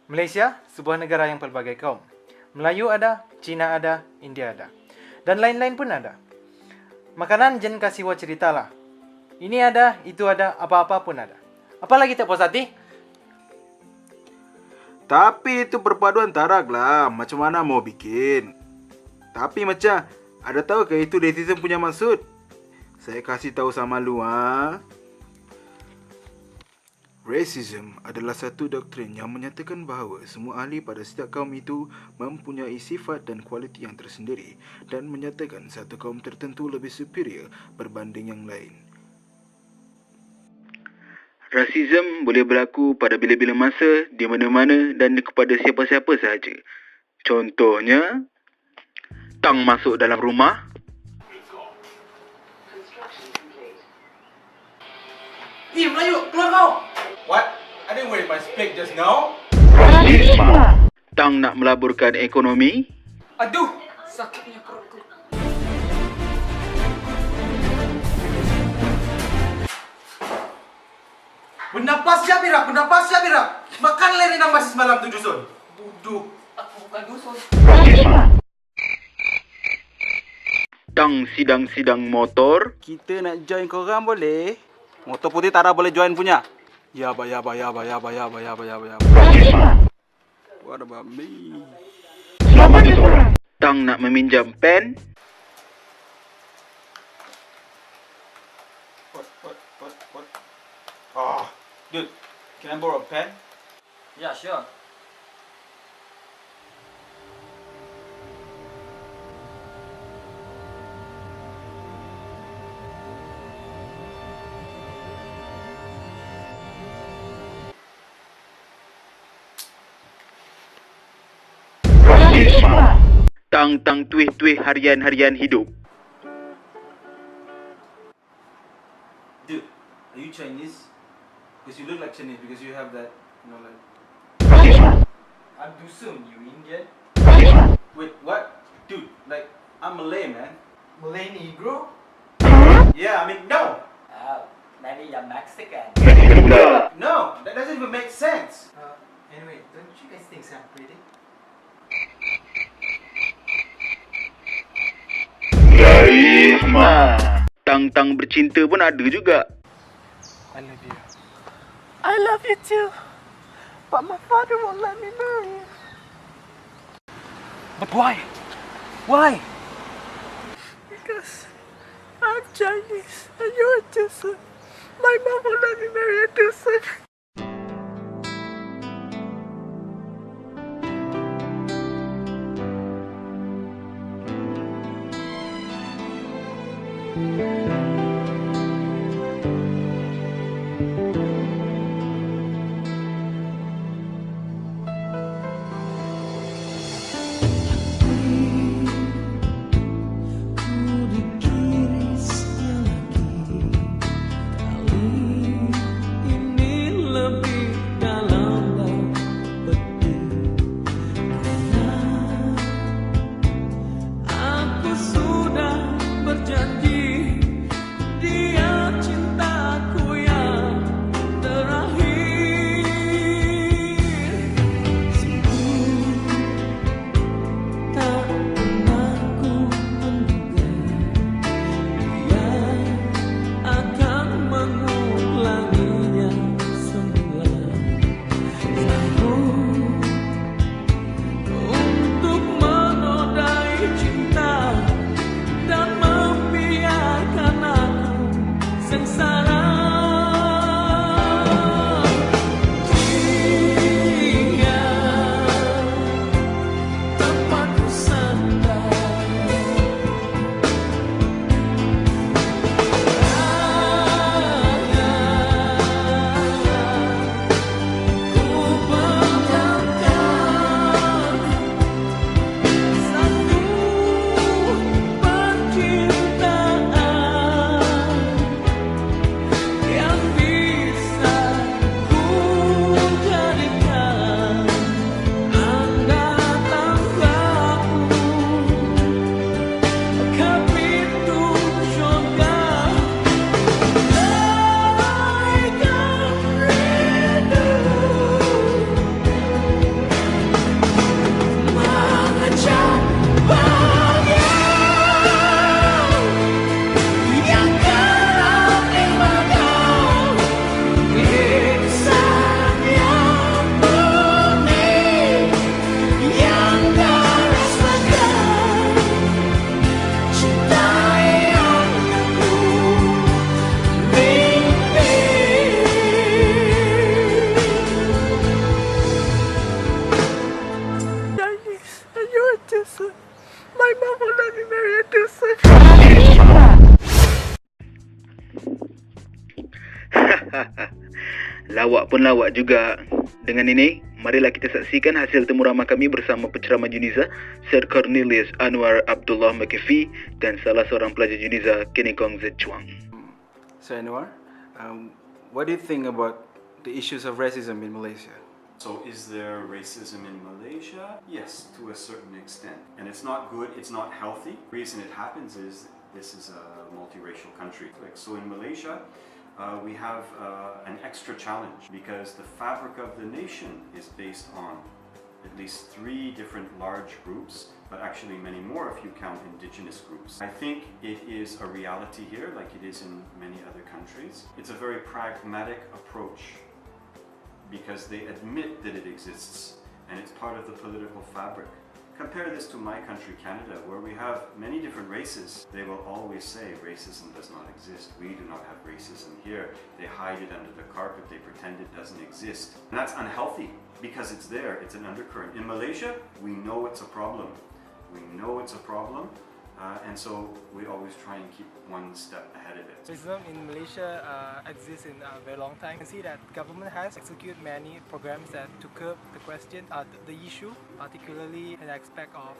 Malaysia, sebuah negara yang pelbagai kaum. Melayu ada, Cina ada, India ada. Dan lain-lain pun ada. Makanan jen kasih wa cerita lah. Ini ada, itu ada, apa-apa pun ada. Apalagi tak puas hati? Tapi itu perpaduan tarak lah. Macam mana mau bikin? Tapi macam, ada tahu ke itu racism punya maksud? Saya kasih tahu sama lu Racism adalah satu doktrin yang menyatakan bahawa semua ahli pada setiap kaum itu mempunyai sifat dan kualiti yang tersendiri dan menyatakan satu kaum tertentu lebih superior berbanding yang lain. Rasism boleh berlaku pada bila-bila masa, di mana-mana dan kepada siapa-siapa sahaja. Contohnya, tang masuk dalam rumah. Melayu, keluar kau! What? I didn't wear my spec just now. Rasisma. Tang nak melaburkan ekonomi. Aduh, sakitnya perutku. Bernapas ya, Bira. Makan lerin yang masih semalam tu dusun. Buduk. Aku bukan dusun. Rasisma. Tang sidang-sidang motor. Kita nak join korang boleh? Motor putih tak ada boleh join punya. Ya ba. Rasisma. What about me? Selamat disorang. Tang nak meminjam pen. What? Dude, can I borrow a pen? Yeah, sure. Rasisma. Tang tuih-tuih harian-harian hidup. Dude, are you Chinese? Because you look like Chinese because you have that, like... Rasisma. I'm Dusun, you Indian? Rasisma. Wait, what? Dude, like, I'm Malay, man. Malay Negro? Yeah, I mean, no! Maybe you're Mexican. Mexican blood. No, that doesn't even make sense. Anyway, don't you guys think I'm pretty? Rasisma. Tang bercinta pun ada juga. I love you. I love you too, but my father won't let me marry you. But why? Why? Because I'm Chinese and you're a Dusun. My mom won't let me marry a Dusun. Kali ini Lawak pun lawak juga. Dengan ini, marilah kita saksikan hasil temu ramah kami bersama penceramah UniSZA, Sir Cornelius, Anuar, Abdullah, McAfee dan salah seorang pelajar UniSZA, Chuang. So Anuar, what do you think about the issues of racism in Malaysia? So is there racism in Malaysia? Yes, to a certain extent. And it's not good, it's not healthy. The reason it happens is this is a multiracial country. So in Malaysia, we have an extra challenge because the fabric of the nation is based on at least 3 different large groups, but actually many more if you count indigenous groups. I think it is a reality here, like it is in many other countries. It's a very pragmatic approach because they admit that it exists and it's part of the political fabric. Compare this to my country, Canada, where we have many different races. They will always say racism does not exist. We do not have racism here. They hide it under the carpet. They pretend it doesn't exist. And that's unhealthy because it's there. It's an undercurrent. In Malaysia, we know it's a problem. We know it's a problem. And so we always try and keep one step ahead of it. Racism in Malaysia exists in a very long time. You can see that government has executed many programs that to curb the question, the issue, particularly in the aspect of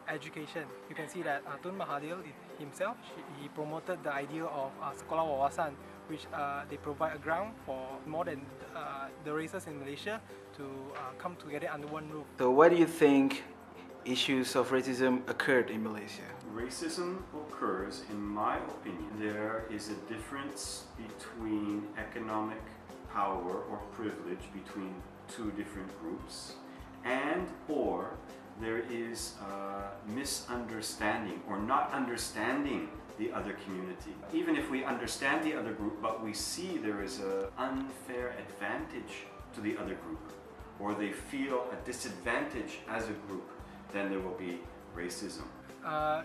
education. You can see that Tun Mahathir himself, he promoted the idea of Sekolah Wawasan, which they provide a ground for more than the races in Malaysia to come together under one roof. So why do you think issues of racism occurred in Malaysia? Racism occurs, in my opinion, there is a difference between economic power or privilege between 2 different groups, and or there is a misunderstanding or not understanding the other community. Even if we understand the other group, but we see there is an unfair advantage to the other group, or they feel a disadvantage as a group, then there will be racism.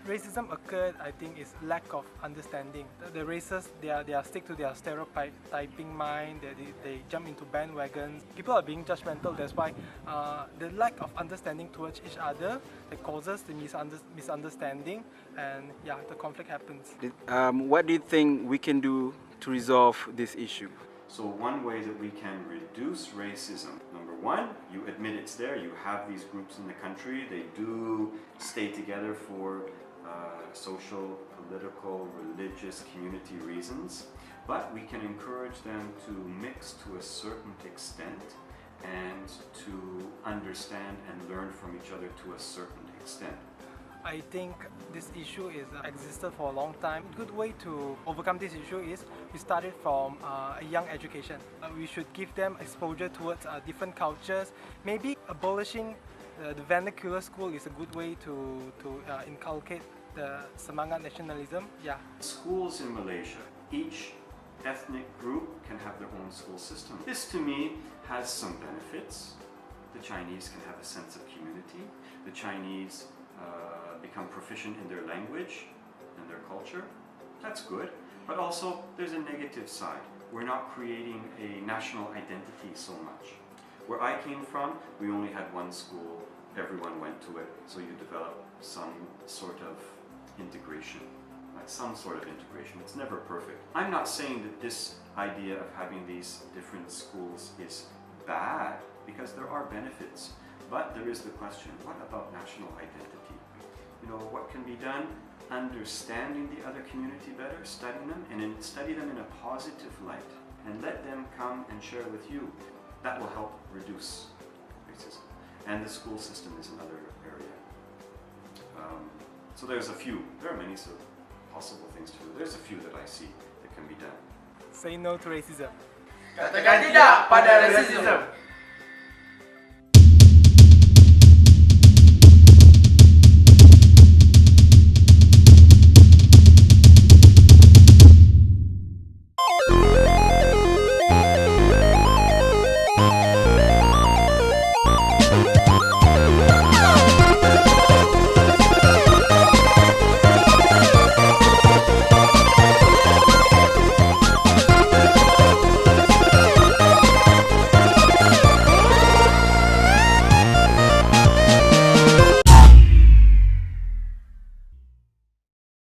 Racism occurred, I think, is lack of understanding. The races, they are stick to their stereotyping mind. They jump into bandwagons. People are being judgmental. That's why the lack of understanding towards each other that causes the misunderstanding, and yeah, the conflict happens. What do you think we can do to resolve this issue? So one way that we can reduce racism, number 1, you admit it's there, you have these groups in the country, they do stay together for social, political, religious, community reasons, but we can encourage them to mix to a certain extent and to understand and learn from each other to a certain extent. I think this issue is existed for a long time. A good way to overcome this issue is we started from a young education. We should give them exposure towards different cultures. Maybe abolishing the vernacular school is a good way to inculcate the semangat nationalism. Yeah. Schools in Malaysia, each ethnic group can have their own school system. This to me has some benefits. The Chinese can have a sense of community. The Chinese become proficient in their language and their culture. That's good. But also there's a negative side. We're not creating a national identity so much. Where I came from, we only had one school, everyone went to it, so you develop some sort of integration. Some sort of integration. It's never perfect. I'm not saying that this idea of having these different schools is bad, because there are benefits. But there is the question, what about national identity? You know, what can be done? Understanding the other community better, studying them, and study them in a positive light, and let them come and share with you. That will help reduce racism. And the school system is another area. So there are many possible things to do. There's a few that I see that can be done. Say no to racism. Katakan tidak pada rasisme.